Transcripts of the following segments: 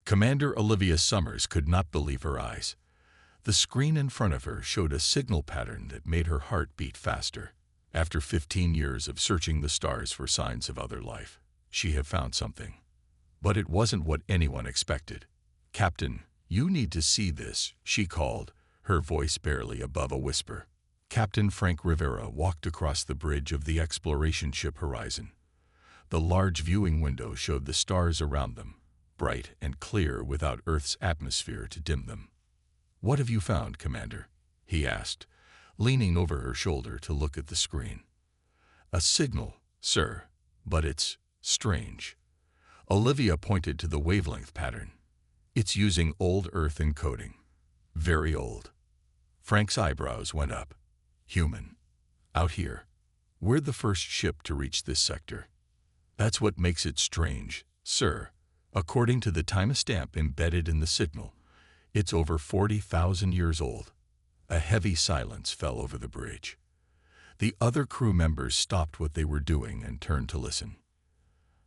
Commander Olivia Summers could not believe her eyes. The screen in front of her showed a signal pattern that made her heart beat faster. After 15 years of searching the stars for signs of other life, she had found something. But it wasn't what anyone expected. "Captain, you need to see this," she called, her voice barely above a whisper. Captain Frank Rivera walked across the bridge of the exploration ship Horizon. The large viewing window showed the stars around them, bright and clear without Earth's atmosphere to dim them. "What have you found, Commander?" he asked, leaning over her shoulder to look at the screen. "A signal, sir, but it's strange." Olivia pointed to the wavelength pattern. "It's using old Earth encoding. Very old." Frank's eyebrows went up. "Human. Out here. We're the first ship to reach this sector." "That's what makes it strange, sir. According to the timestamp embedded in the signal, it's over 40,000 years old." A heavy silence fell over the bridge. The other crew members stopped what they were doing and turned to listen.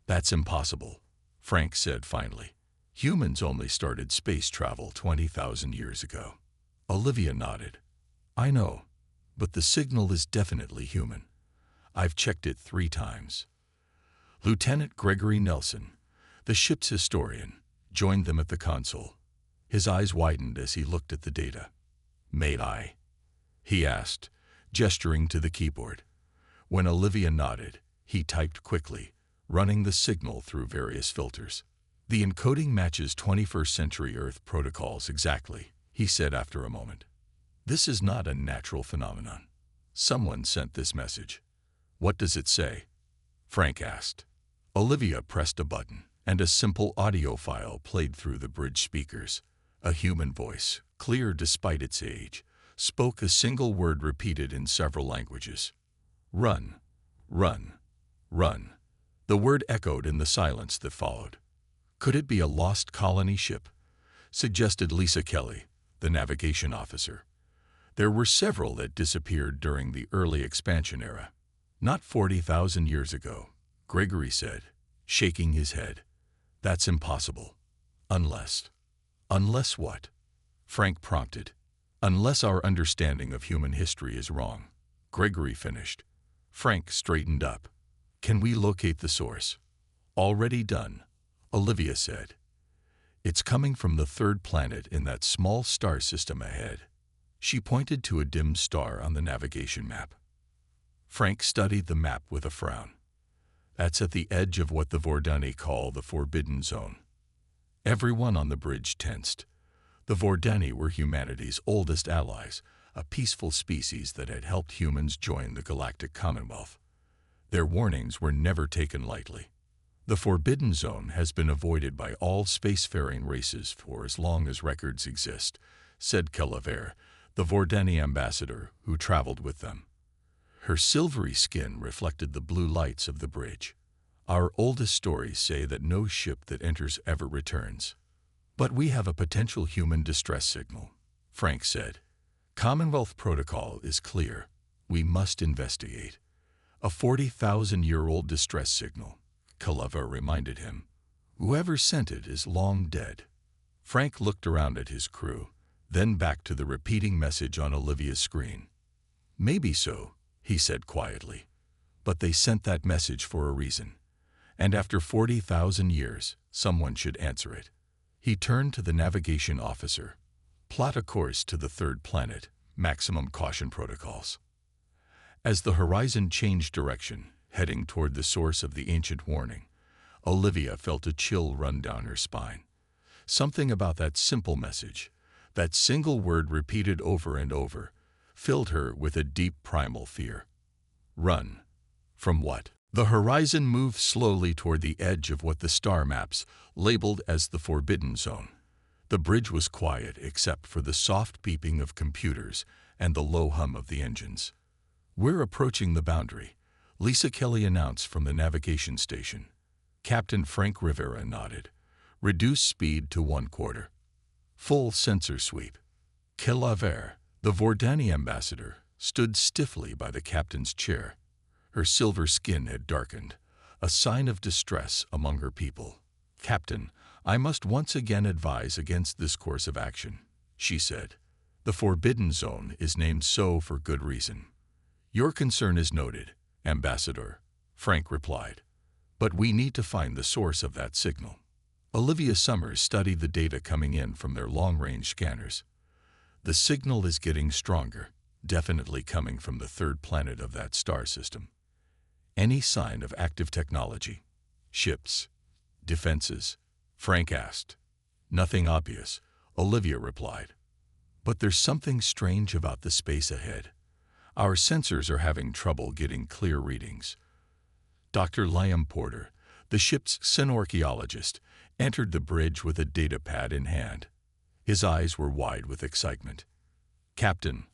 "That's impossible," Frank said finally. "Humans only started space travel 20,000 years ago." Olivia nodded. "I know, but the signal is definitely human. I've checked it 3 times. Lieutenant Gregory Nelson, the ship's historian, joined them at the console. His eyes widened as he looked at the data. "May I?" he asked, gesturing to the keyboard. When Olivia nodded, he typed quickly, running the signal through various filters. "The encoding matches 21st century Earth protocols exactly," he said after a moment. "This is not a natural phenomenon. Someone sent this message." "What does it say?" Frank asked. Olivia pressed a button, and a simple audio file played through the bridge speakers. A human voice, clear despite its age, spoke a single word repeated in several languages. "Run, run, run." The word echoed in the silence that followed. "Could it be a lost colony ship?" suggested Lisa Kelly, the navigation officer. "There were several that disappeared during the early expansion era." "Not 40,000 years ago," Gregory said, shaking his head. "That's impossible. Unless..." "Unless what?" Frank prompted. "Unless our understanding of human history is wrong," Gregory finished. Frank straightened up. "Can we locate the source?" "Already done," Olivia said. "It's coming from the 3rd planet in that small star system ahead." She pointed to a dim star on the navigation map. Frank studied the map with a frown. "That's at the edge of what the Vordani call the Forbidden Zone." Everyone on the bridge tensed. The Vordani were humanity's oldest allies, a peaceful species that had helped humans join the Galactic Commonwealth. Their warnings were never taken lightly. "The Forbidden Zone has been avoided by all spacefaring races for as long as records exist," said Calaver, the Vordani ambassador who traveled with them. Her silvery skin reflected the blue lights of the bridge. "Our oldest stories say that no ship that enters ever returns. But we have a potential human distress signal," Frank said. "Commonwealth protocol is clear. We must investigate." "A 40,000-year-old distress signal," Calaver reminded him. "Whoever sent it is long dead." Frank looked around at his crew, then back to the repeating message on Olivia's screen. "Maybe so," he said quietly. "But they sent that message for a reason. And after 40,000 years, someone should answer it." He turned to the navigation officer. "Plot a course to the 3rd planet, maximum caution protocols." As the horizon changed direction, heading toward the source of the ancient warning, Olivia felt a chill run down her spine. Something about that simple message, that single word repeated over and over, filled her with a deep primal fear. Run. From what? The horizon moved slowly toward the edge of what the star maps labeled as the Forbidden Zone. The bridge was quiet except for the soft beeping of computers and the low hum of the engines. "We're approaching the boundary," Lisa Kelly announced from the navigation station. Captain Frank Rivera nodded. "Reduce speed to 1/4. Full sensor sweep." Calaver, the Vordani ambassador, stood stiffly by the captain's chair. Her silver skin had darkened, a sign of distress among her people. "Captain, I must once again advise against this course of action, she said. The Forbidden Zone is named so for good reason. Your concern is noted, Ambassador, Frank replied. But we need to find the source of that signal. Olivia Summers studied the data coming in from their long-range scanners. The signal is getting stronger, definitely coming from the third planet of that star system. Any sign of active technology? Ships? Defenses? Frank asked. Nothing obvious, Olivia replied. But there's something strange about the space ahead. Our sensors are having trouble getting clear readings. Dr. Liam Porter, the ship's synorchaeologist, entered the bridge with a data pad in hand. His eyes were wide with excitement. Captain,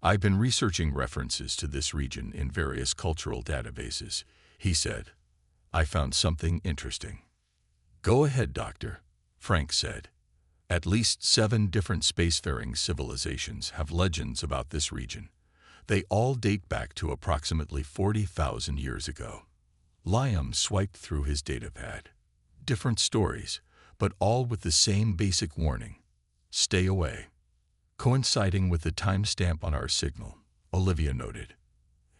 I've been researching references to this region in various cultural databases, he said. I found something interesting. Go ahead, Doctor, Frank said. At least 7 different spacefaring civilizations have legends about this region. They all date back to approximately 40,000 years ago. Liam swiped through his datapad. Different stories, but all with the same basic warning. Stay away. Coinciding with the timestamp on our signal, Olivia noted.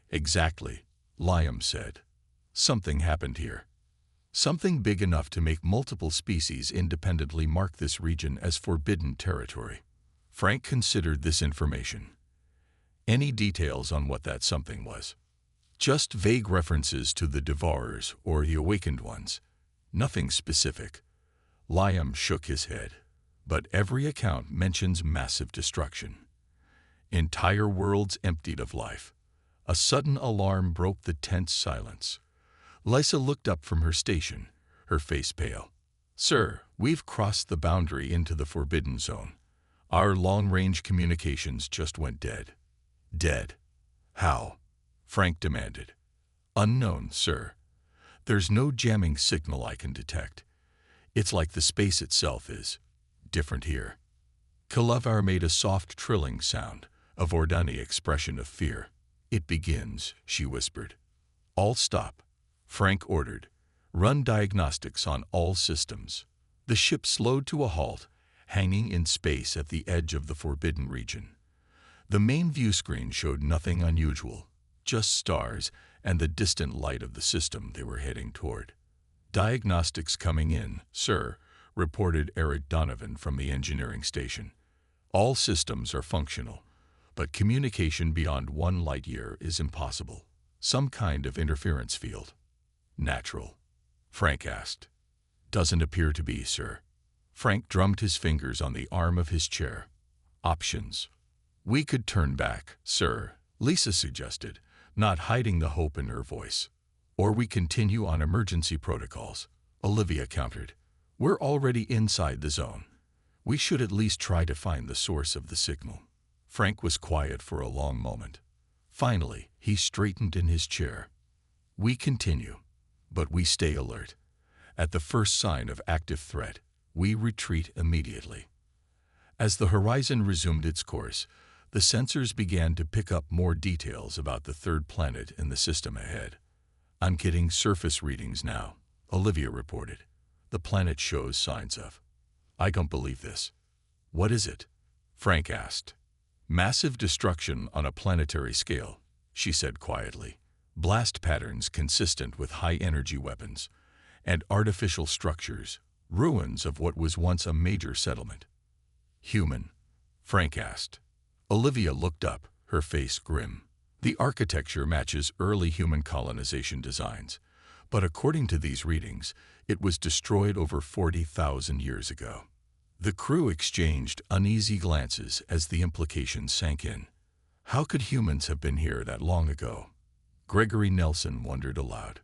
Exactly, Liam said. Something happened here. Something big enough to make multiple species independently mark this region as forbidden territory. Frank considered this information. Any details on what that something was? Just vague references to the Devourers or the Awakened Ones. Nothing specific. Liam shook his head. But every account mentions massive destruction. Entire worlds emptied of life. A sudden alarm broke the tense silence. Lysa looked up from her station, her face pale. Sir, we've crossed the boundary into the Forbidden Zone. Our long-range communications just went dead. Dead. How? Frank demanded. Unknown, sir. There's no jamming signal I can detect. It's like the space itself is different here. Kalavar made a soft trilling sound, a Vordani expression of fear. It begins, she whispered. All stop, Frank ordered. Run diagnostics on all systems. The ship slowed to a halt, hanging in space at the edge of the forbidden region. The main view screen showed nothing unusual, just stars and the distant light of the system they were heading toward. Diagnostics coming in, sir, reported Eric Donovan from the engineering station. All systems are functional, but communication beyond 1 light-year is impossible. Some kind of interference field. Natural? Frank asked. Doesn't appear to be, sir. Frank drummed his fingers on the arm of his chair. Options. We could turn back, sir, Lisa suggested, not hiding the hope in her voice. Or we continue on emergency protocols, Olivia countered. We're already inside the zone. We should at least try to find the source of the signal. Frank was quiet for a long moment. Finally, he straightened in his chair. We continue, but we stay alert. At the first sign of active threat, we retreat immediately. As the horizon resumed its course, the sensors began to pick up more details about the third planet in the system ahead. I'm getting surface readings now, Olivia reported. The planet shows signs of. I don't believe this. What is it? Frank asked. Massive destruction on a planetary scale, she said quietly. Blast patterns consistent with high-energy weapons, and artificial structures, ruins of what was once a major settlement. Human? Frank asked. Olivia looked up, her face grim. The architecture matches early human colonization designs, but according to these readings, it was destroyed over 40,000 years ago. The crew exchanged uneasy glances as the implications sank in. How could humans have been here that long ago? Gregory Nelson wondered aloud.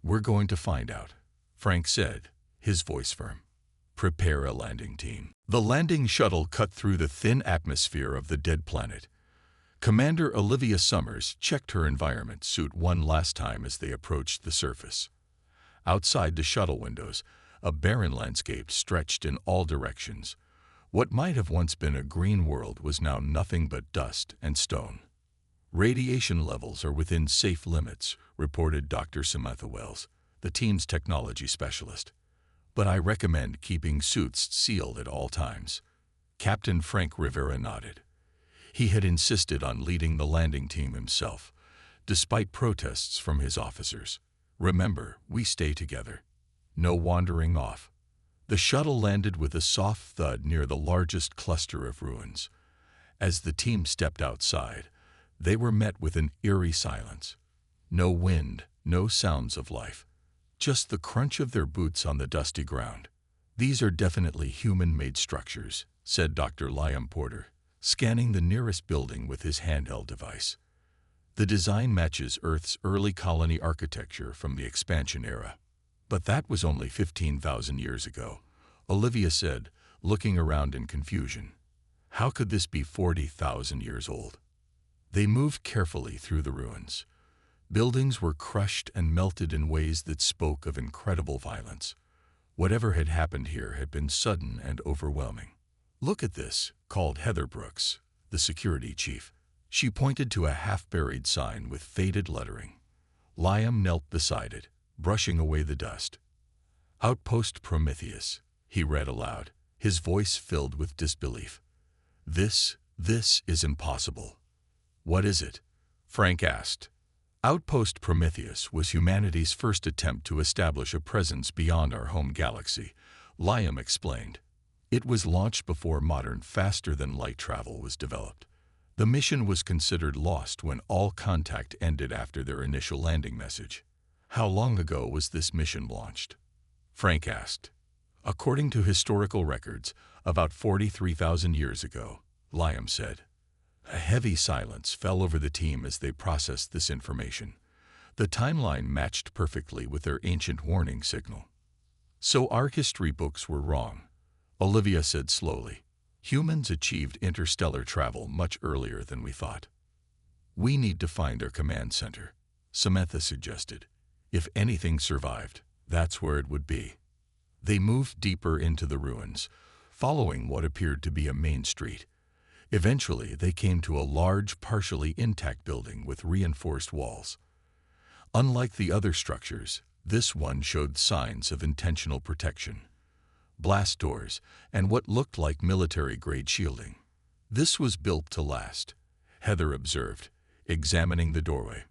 We're going to find out, Frank said, his voice firm. Prepare a landing team. The landing shuttle cut through the thin atmosphere of the dead planet. Commander Olivia Summers checked her environment suit one last time as they approached the surface. Outside the shuttle windows, a barren landscape stretched in all directions. What might have once been a green world was now nothing but dust and stone. Radiation levels are within safe limits, reported Dr. Samantha Wells, the team's technology specialist. but I recommend keeping suits sealed at all times." Captain Frank Rivera nodded. He had insisted on leading the landing team himself, despite protests from his officers. "Remember, we stay together. No wandering off." The shuttle landed with a soft thud near the largest cluster of ruins. As the team stepped outside, they were met with an eerie silence. No wind, no sounds of life. Just the crunch of their boots on the dusty ground. "These are definitely human-made structures," said Dr. Liam Porter, scanning the nearest building with his handheld device. "The design matches Earth's early colony architecture from the expansion era." "But that was only 15,000 years ago," Olivia said, looking around in confusion. "How could this be 40,000 years old?" They moved carefully through the ruins. Buildings were crushed and melted in ways that spoke of incredible violence. Whatever had happened here had been sudden and overwhelming. "Look at this," called Heather Brooks, the security chief. She pointed to a half-buried sign with faded lettering. Liam knelt beside it, brushing away the dust. "Outpost Prometheus," he read aloud, his voice filled with disbelief. This is impossible." "What is it?" Frank asked. Outpost Prometheus was humanity's first attempt to establish a presence beyond our home galaxy, Liam explained. It was launched before modern faster-than-light travel was developed. The mission was considered lost when all contact ended after their initial landing message. "How long ago was this mission launched?" Frank asked. "According to historical records, about 43,000 years ago," Liam said. A heavy silence fell over the team as they processed this information. The timeline matched perfectly with their ancient warning signal. "So our history books were wrong," Olivia said slowly. "Humans achieved interstellar travel much earlier than we thought." "We need to find their command center," Samantha suggested. "If anything survived, that's where it would be." They moved deeper into the ruins, following what appeared to be a main street. Eventually, they came to a large, partially intact building with reinforced walls. Unlike the other structures, this one showed signs of intentional protection. Blast doors and what looked like military-grade shielding. "This was built to last," Heather observed, examining the doorway.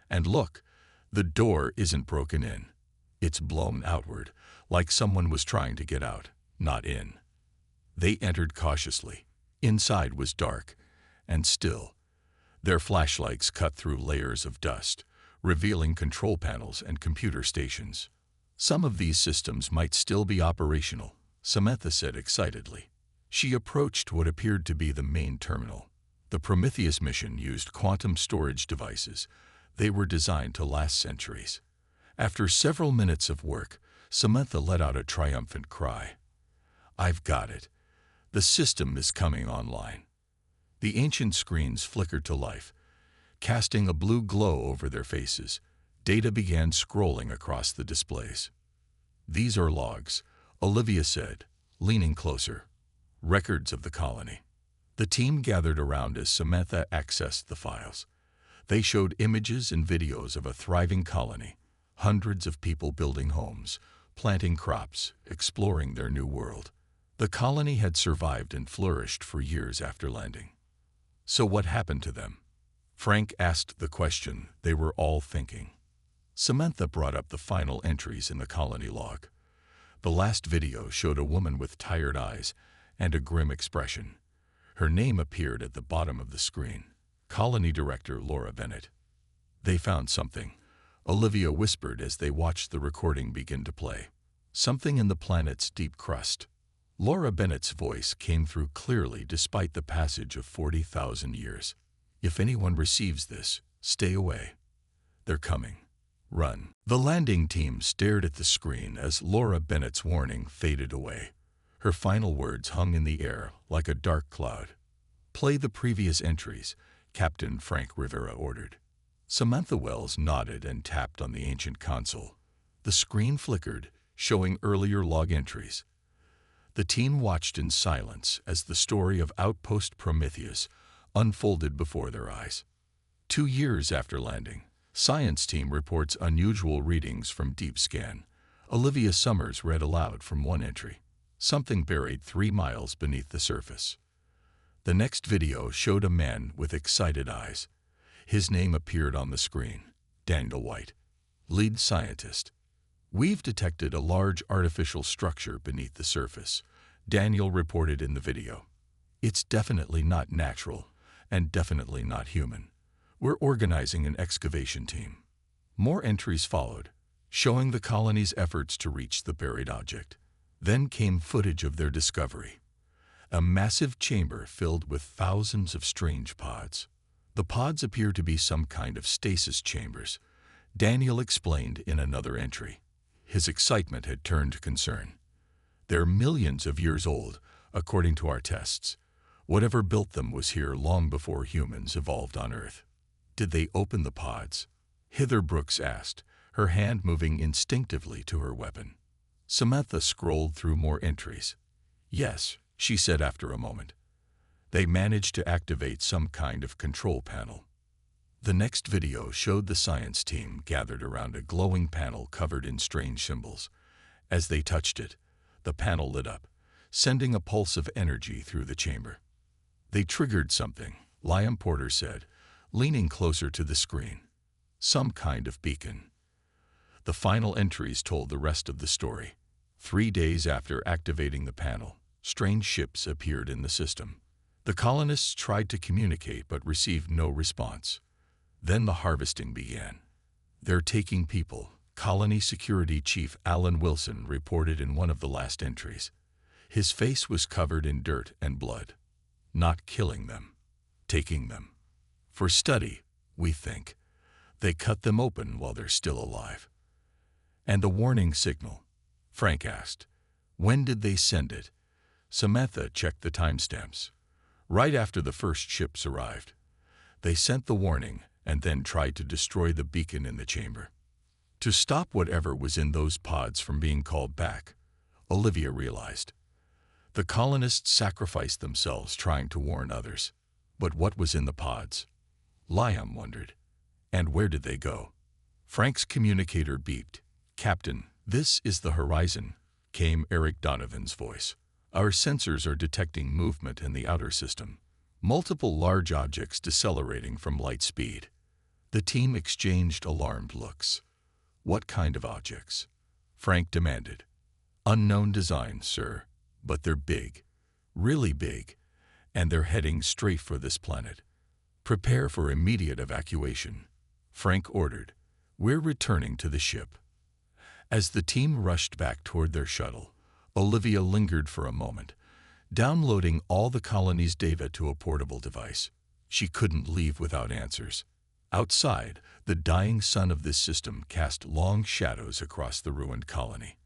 "And look, the door isn't broken in. It's blown outward, like someone was trying to get out, not in." They entered cautiously. Inside was dark and still. Their flashlights cut through layers of dust, revealing control panels and computer stations. "Some of these systems might still be operational," Samantha said excitedly. She approached what appeared to be the main terminal. The Prometheus mission used quantum storage devices. They were designed to last centuries. After several minutes of work, Samantha let out a triumphant cry. "I've got it. The system is coming online." The ancient screens flickered to life, casting a blue glow over their faces. Data began scrolling across the displays. "These are logs," Olivia said, leaning closer. "Records of the colony." The team gathered around as Samantha accessed the files. They showed images and videos of a thriving colony, hundreds of people building homes, planting crops, exploring their new world. The colony had survived and flourished for years after landing. "So what happened to them?" Frank asked the question they were all thinking. Samantha brought up the final entries in the colony log. The last video showed a woman with tired eyes and a grim expression. Her name appeared at the bottom of the screen. Colony Director Laura Bennett. "They found something," Olivia whispered as they watched the recording begin to play. "Something in the planet's deep crust." Laura Bennett's voice came through clearly despite the passage of 40,000 years. "If anyone receives this, stay away. They're coming. Run." The landing team stared at the screen as Laura Bennett's warning faded away. Her final words hung in the air like a dark cloud. "Play the previous entries," Captain Frank Rivera ordered. Samantha Wells nodded and tapped on the ancient console. The screen flickered, showing earlier log entries. The team watched in silence as the story of Outpost Prometheus unfolded before their eyes. 2 years after landing, science team reports unusual readings from deep scan. Olivia Summers read aloud from one entry. Something buried 3 miles beneath the surface. The next video showed a man with excited eyes. His name appeared on the screen. Daniel White, lead scientist. We've detected a large artificial structure beneath the surface, Daniel reported in the video. It's definitely not natural and definitely not human. We're organizing an excavation team. More entries followed, showing the colony's efforts to reach the buried object. Then came footage of their discovery. A massive chamber filled with thousands of strange pods. The pods appear to be some kind of stasis chambers, Daniel explained in another entry. His excitement had turned to concern. They're millions of years old, according to our tests. Whatever built them was here long before humans evolved on Earth. Did they open the pods? Heather Brooks asked, her hand moving instinctively to her weapon. Samantha scrolled through more entries. Yes, she said after a moment. They managed to activate some kind of control panel. The next video showed the science team gathered around a glowing panel covered in strange symbols. As they touched it, the panel lit up, sending a pulse of energy through the chamber. They triggered something, Liam Porter said, leaning closer to the screen. Some kind of beacon. The final entries told the rest of the story. 3 days after activating the panel, strange ships appeared in the system. The colonists tried to communicate but received no response. Then the harvesting began. They're taking people, Colony Security Chief Alan Wilson reported in one of the last entries. His face was covered in dirt and blood. Not killing them, taking them. For study, we think. They cut them open while they're still alive. And the warning signal? Frank asked. When did they send it? Samantha checked the timestamps. Right after the first ships arrived. They sent the warning and then tried to destroy the beacon in the chamber. To stop whatever was in those pods from being called back, Olivia realized. The colonists sacrificed themselves trying to warn others. But what was in the pods? Liam wondered. And where did they go? Frank's communicator beeped. Captain, this is the horizon, came Eric Donovan's voice. Our sensors are detecting movement in the outer system. Multiple large objects decelerating from light speed. The team exchanged alarmed looks. What kind of objects? Frank demanded. Unknown design, sir, but they're big. Really big. And they're heading straight for this planet. Prepare for immediate evacuation. Frank ordered. We're returning to the ship. As the team rushed back toward their shuttle, Olivia lingered for a moment, downloading all the colony's data to a portable device. She couldn't leave without answers. Outside, the dying sun of this system cast long shadows across the ruined colony.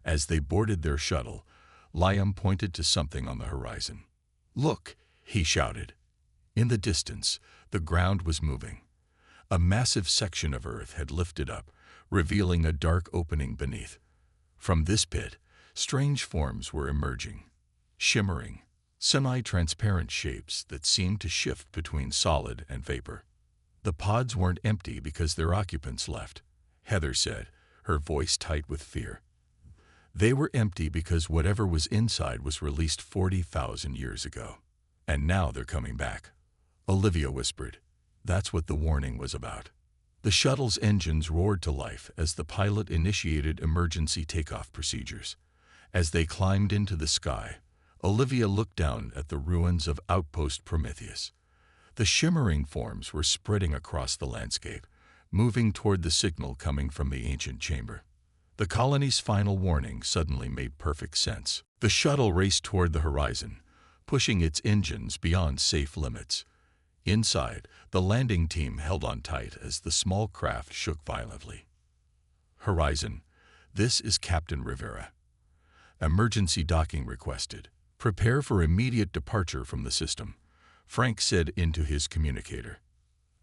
As they boarded their shuttle, Liam pointed to something on the horizon. Look, he shouted. In the distance, the ground was moving. A massive section of earth had lifted up, revealing a dark opening beneath. From this pit, strange forms were emerging, shimmering, semi-transparent shapes that seemed to shift between solid and vapor. The pods weren't empty because their occupants left, Heather said, her voice tight with fear. They were empty because whatever was inside was released 40,000 years ago. And now they're coming back. Olivia whispered. That's what the warning was about. The shuttle's engines roared to life as the pilot initiated emergency takeoff procedures. As they climbed into the sky, Olivia looked down at the ruins of Outpost Prometheus. The shimmering forms were spreading across the landscape, moving toward the signal coming from the ancient chamber. The colony's final warning suddenly made perfect sense. The shuttle raced toward the horizon, pushing its engines beyond safe limits. Inside, the landing team held on tight as the small craft shook violently. Horizon, this is Captain Rivera. Emergency docking requested. Prepare for immediate departure from the system, Frank said into his communicator.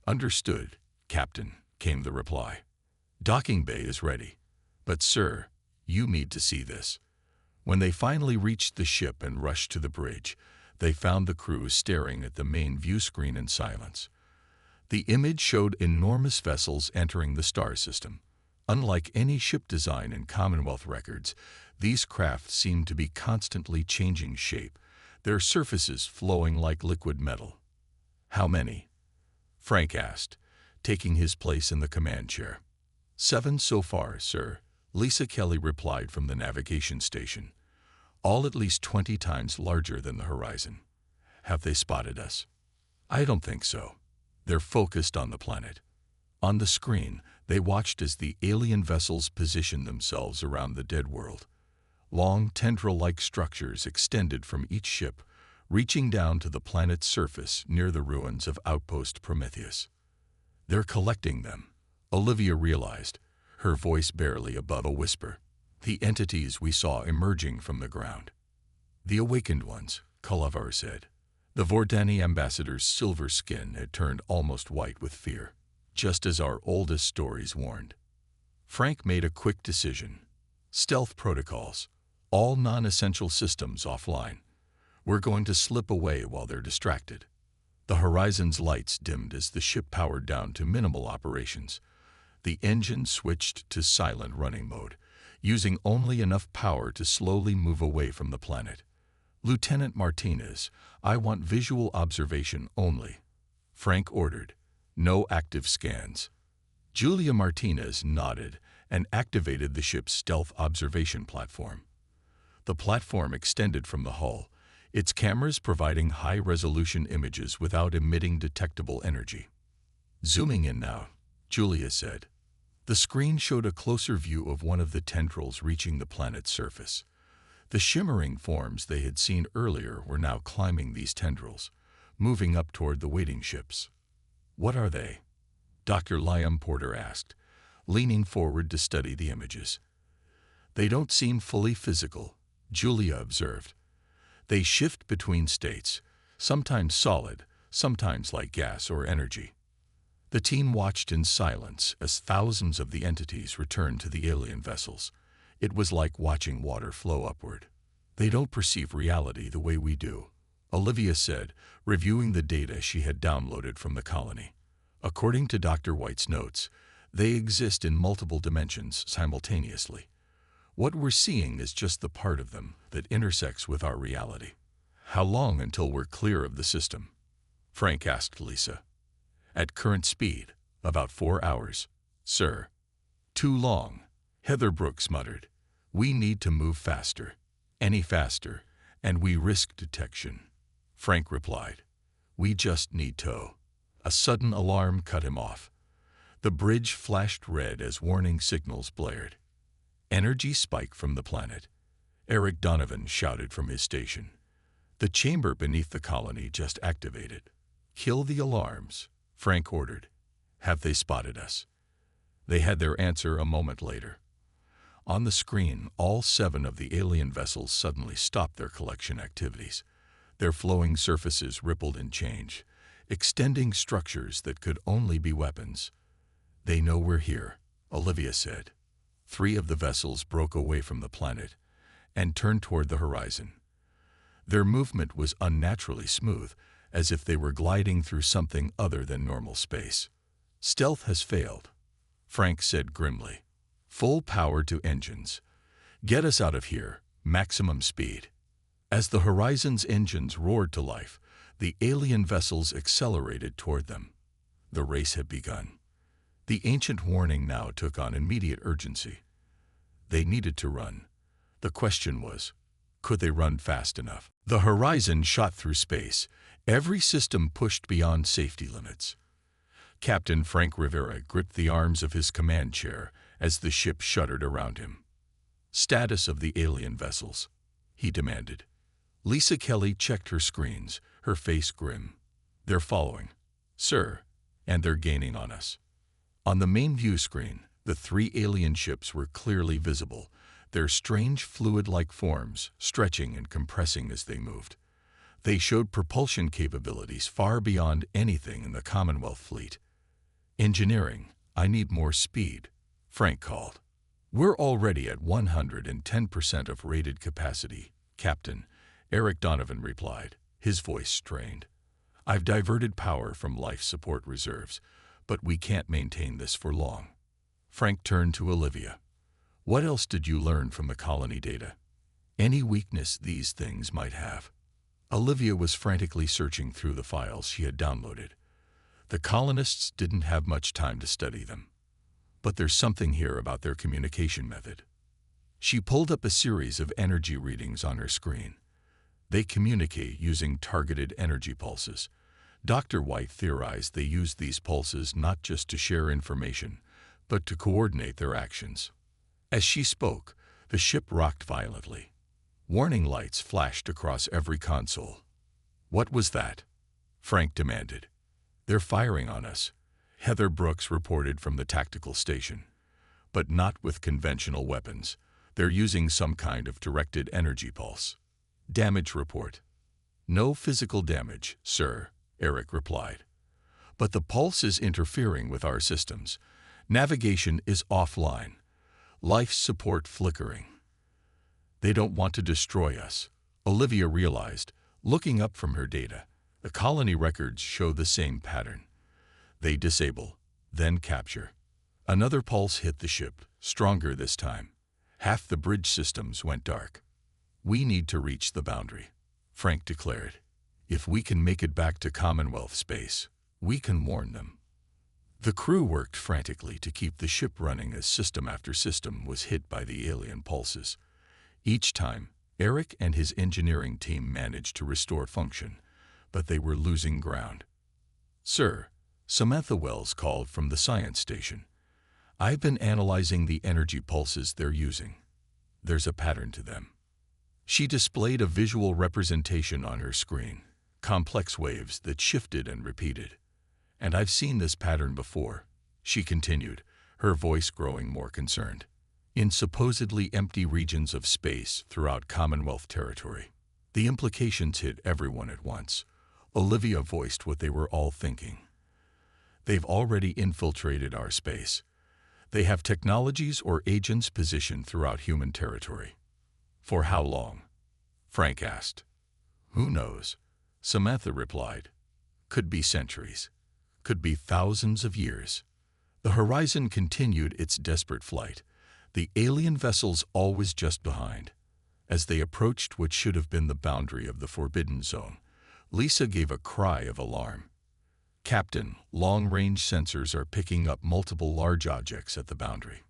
Understood, Captain, came the reply. Docking bay is ready. But, sir, you need to see this. When they finally reached the ship and rushed to the bridge, they found the crew staring at the main view screen in silence. The image showed enormous vessels entering the star system. Unlike any ship design in Commonwealth records, these craft seemed to be constantly changing shape, their surfaces flowing like liquid metal. "How many?" Frank asked, taking his place in the command chair. "7 so far, sir," Lisa Kelly replied from the navigation station. "All at least 20 times larger than the horizon." "Have they spotted us?" "I don't think so. They're focused on the planet." On the screen, they watched as the alien vessels positioned themselves around the dead world. Long, tendril-like structures extended from each ship, reaching down to the planet's surface near the ruins of Outpost Prometheus. "They're collecting them," Olivia realized, her voice barely above a whisper. "The entities we saw emerging from the ground." "The awakened ones," Kalavar said. The Vordani ambassador's silver skin had turned almost white with fear, just as our oldest stories warned. Frank made a quick decision. "Stealth protocols. All non-essential systems offline. We're going to slip away while they're distracted." The horizon's lights dimmed as the ship powered down to minimal operations. The engine switched to silent running mode, using only enough power to slowly move away from the planet. "Lieutenant Martinez, I want visual observation only," Frank ordered. "No active scans." Julia Martinez nodded and activated the ship's stealth observation platform. The platform extended from the hull, its cameras providing high-resolution images without emitting detectable energy. "Zooming in now," Julia said. The screen showed a closer view of one of the tendrils reaching the planet's surface. The shimmering forms they had seen earlier were now climbing these tendrils, moving up toward the waiting ships. "What are they?" Dr. Liam Porter asked, leaning forward to study the images. "They don't seem fully physical," Julia observed. "They shift between states, sometimes solid, sometimes like gas or energy." The team watched in silence as thousands of the entities returned to the alien vessels. It was like watching water flow upward. "They don't perceive reality the way we do," Olivia said, reviewing the data she had downloaded from the colony. "According to Dr. White's notes, they exist in multiple dimensions simultaneously. What we're seeing is just the part of them that intersects with our reality." "How long until we're clear of the system?" Frank asked Lisa. "At current speed, about 4 hours, sir." "Too long," Heather Brooks muttered. "We need to move faster. Any faster, and we risk detection." Frank replied. "We just need to." A sudden alarm cut him off. The bridge flashed red as warning signals blared. "Energy spike from the planet," Eric Donovan shouted from his station. "The chamber beneath the colony just activated." "Kill the alarms," Frank ordered. "Have they spotted us?" They had their answer a moment later. On the screen, all 7 of the alien vessels suddenly stopped their collection activities. Their flowing surfaces rippled in change, extending structures that could only be weapons. "They know we're here," Olivia said. 3 of the vessels broke away from the planet and turned toward the horizon. Their movement was unnaturally smooth, as if they were gliding through something other than normal space. "Stealth has failed," Frank said grimly. "Full power to engines. Get us out of here, maximum speed." As the horizon's engines roared to life, the alien vessels accelerated toward them. The race had begun. The ancient warning now took on immediate urgency. They needed to run. The question was, could they run fast enough? The horizon shot through space, every system pushed beyond safety limits. Captain Frank Rivera gripped the arms of his command chair as the ship shuddered around him. "Status of the alien vessels," he demanded. Lisa Kelly checked her screens, her face grim. "They're following, sir, and they're gaining on us." On the main view screen, the 3 alien ships were clearly visible, their strange fluid-like forms stretching and compressing as they moved. They showed propulsion capabilities far beyond anything in the Commonwealth fleet. "Engineering, I need more speed," Frank called. "We're already at 110% of rated capacity, Captain," Eric Donovan replied, his voice strained. "I've diverted power from life support reserves, but we can't maintain this for long." Frank turned to Olivia. What else did you learn from the colony data? Any weakness these things might have? Olivia was frantically searching through the files she had downloaded. The colonists didn't have much time to study them. But there's something here about their communication method. She pulled up a series of energy readings on her screen. They communicate using targeted energy pulses. Dr. White theorized they used these pulses not just to share information, but to coordinate their actions. As she spoke, the ship rocked violently. Warning lights flashed across every console. What was that? Frank demanded. They're firing on us, Heather Brooks reported from the tactical station. But not with conventional weapons. They're using some kind of directed energy pulse. Damage report. No physical damage, sir, Eric replied. But the pulse is interfering with our systems. Navigation is offline. Life support flickering. They don't want to destroy us, Olivia realized, looking up from her data. The colony records show the same pattern. They disable, then capture. Another pulse hit the ship, stronger this time. Half the bridge systems went dark. We need to reach the boundary, Frank declared. If we can make it back to Commonwealth space, we can warn them. The crew worked frantically to keep the ship running as system after system was hit by the alien pulses. Each time, Eric and his engineering team managed to restore function, but they were losing ground. Sir, Samantha Wells called from the science station. I've been analyzing the energy pulses they're using. There's a pattern to them. She displayed a visual representation on her screen, complex waves that shifted and repeated. And I've seen this pattern before, she continued, her voice growing more concerned. In supposedly empty regions of space throughout Commonwealth territory. The implications hit everyone at once. Olivia voiced what they were all thinking. They've already infiltrated our space. They have technologies or agents positioned throughout human territory. For how long? Frank asked. Who knows? Samantha replied. Could be centuries. Could be thousands of years. The Horizon continued its desperate flight, the alien vessels always just behind. As they approached what should have been the boundary of the Forbidden Zone, Lisa gave a cry of alarm. Captain, long-range sensors are picking up multiple large objects at the boundary.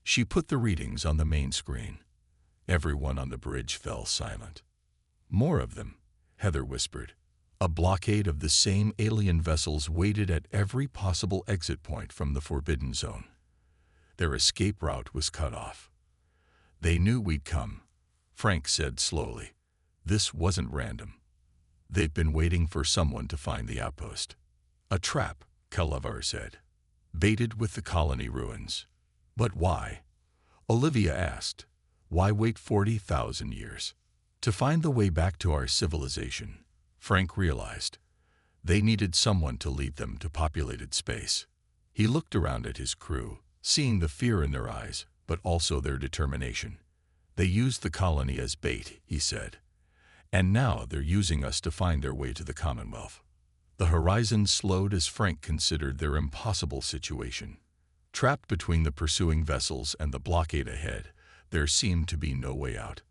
She put the readings on the main screen. Everyone on the bridge fell silent. More of them, Heather whispered. A blockade of the same alien vessels waited at every possible exit point from the Forbidden Zone. Their escape route was cut off. They knew we'd come, Frank said slowly. This wasn't random. They've been waiting for someone to find the outpost. A trap, Kalavar said. Baited with the colony ruins. But why? Olivia asked. Why wait 40,000 years? To find the way back to our civilization, Frank realized. They needed someone to lead them to populated space. He looked around at his crew, seeing the fear in their eyes, but also their determination. They used the colony as bait, he said. And now they're using us to find their way to the Commonwealth. The Horizon slowed as Frank considered their impossible situation. Trapped between the pursuing vessels and the blockade ahead, there seemed to be no way out.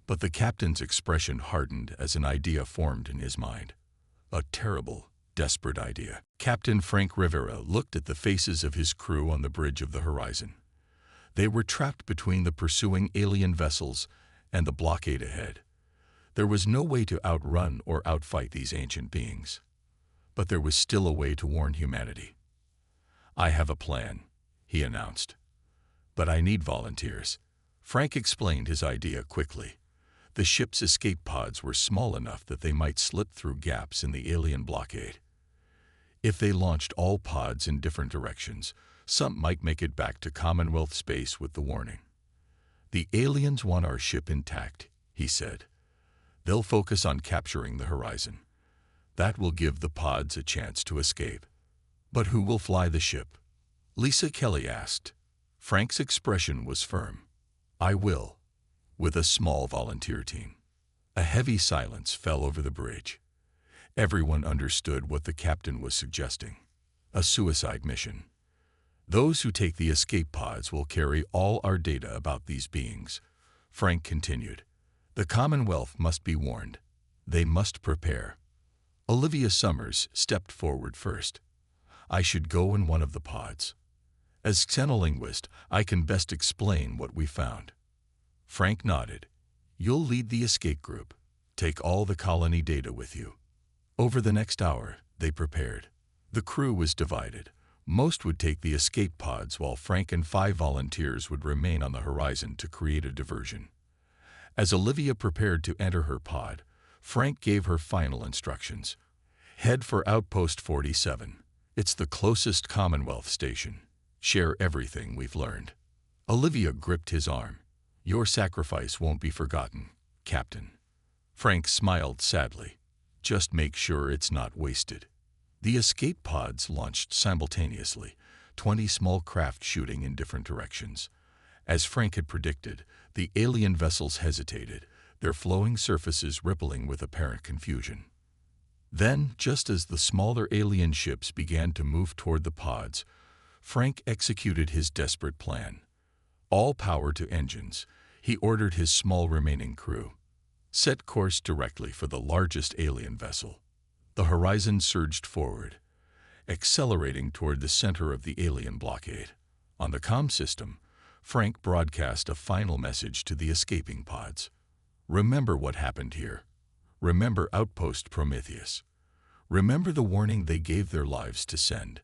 But the captain's expression hardened as an idea formed in his mind. A terrible, desperate idea. Captain Frank Rivera looked at the faces of his crew on the bridge of the Horizon. They were trapped between the pursuing alien vessels and the blockade ahead. There was no way to outrun or outfight these ancient beings. But there was still a way to warn humanity. I have a plan, he announced. But I need volunteers. Frank explained his idea quickly. The ship's escape pods were small enough that they might slip through gaps in the alien blockade. If they launched all pods in different directions, some might make it back to Commonwealth space with the warning. The aliens want our ship intact, he said. They'll focus on capturing the Horizon. That will give the pods a chance to escape. But who will fly the ship? Lisa Kelly asked. Frank's expression was firm. I will, with a small volunteer team. A heavy silence fell over the bridge. Everyone understood what the captain was suggesting. A suicide mission. Those who take the escape pods will carry all our data about these beings. Frank continued. The Commonwealth must be warned. They must prepare. Olivia Summers stepped forward first. I should go in one of the pods. As xenolinguist, I can best explain what we found. Frank nodded. You'll lead the escape group. Take all the colony data with you. Over the next hour, they prepared. The crew was divided. Most would take the escape pods while Frank and 5 volunteers would remain on the horizon to create a diversion. As Olivia prepared to enter her pod, Frank gave her final instructions. Head for Outpost 47. It's the closest Commonwealth station. Share everything we've learned. Olivia gripped his arm. Your sacrifice won't be forgotten, Captain. Frank smiled sadly. Just make sure it's not wasted. The escape pods launched simultaneously, 20 small craft shooting in different directions. As Frank had predicted, the alien vessels hesitated, their flowing surfaces rippling with apparent confusion. Then, just as the smaller alien ships began to move toward the pods, Frank executed his desperate plan. All power to engines, he ordered his small remaining crew. Set course directly for the largest alien vessel. The horizon surged forward, accelerating toward the center of the alien blockade. On the comm system, Frank broadcast a final message to the escaping pods. Remember what happened here. Remember Outpost Prometheus. Remember the warning they gave their lives to send.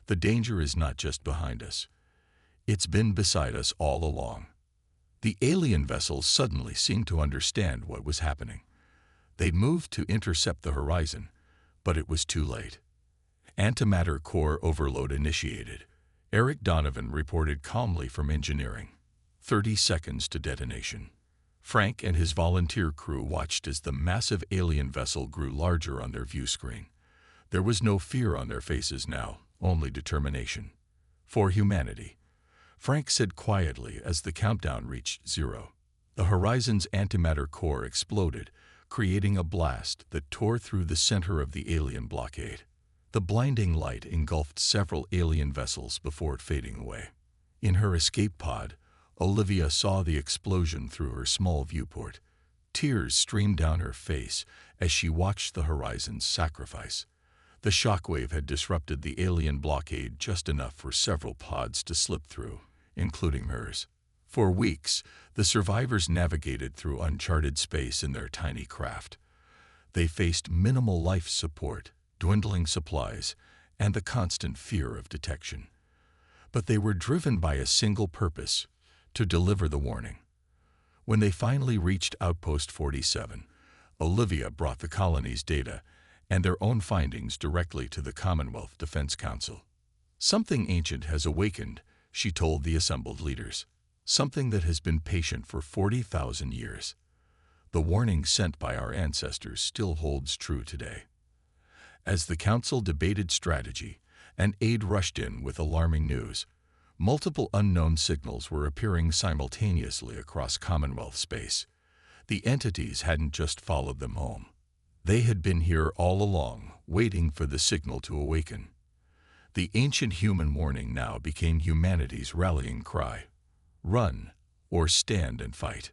The danger is not just behind us. It's been beside us all along. The alien vessels suddenly seemed to understand what was happening. They'd moved to intercept the horizon, but it was too late. Antimatter core overload initiated. Eric Donovan reported calmly from engineering. 30 seconds to detonation. Frank and his volunteer crew watched as the massive alien vessel grew larger on their view screen. There was no fear on their faces now, only determination. For humanity, Frank said quietly as the countdown reached 0. The horizon's antimatter core exploded, creating a blast that tore through the center of the alien blockade. The blinding light engulfed several alien vessels before fading away. In her escape pod, Olivia saw the explosion through her small viewport. Tears streamed down her face as she watched the horizon's sacrifice. The shockwave had disrupted the alien blockade just enough for several pods to slip through, including hers. For weeks, the survivors navigated through uncharted space in their tiny craft. They faced minimal life support, dwindling supplies, and the constant fear of detection. But they were driven by a single purpose: to deliver the warning. When they finally reached Outpost 47, Olivia brought the colony's data and their own findings directly to the Commonwealth Defense Council. Something ancient has awakened, she told the assembled leaders. Something that has been patient for 40,000 years. The warning sent by our ancestors still holds true today. As the council debated strategy, an aide rushed in with alarming news. Multiple unknown signals were appearing simultaneously across Commonwealth space. The entities hadn't just followed them home. They had been here all along, waiting for the signal to awaken. The ancient human warning now became humanity's rallying cry. Run, or stand and fight.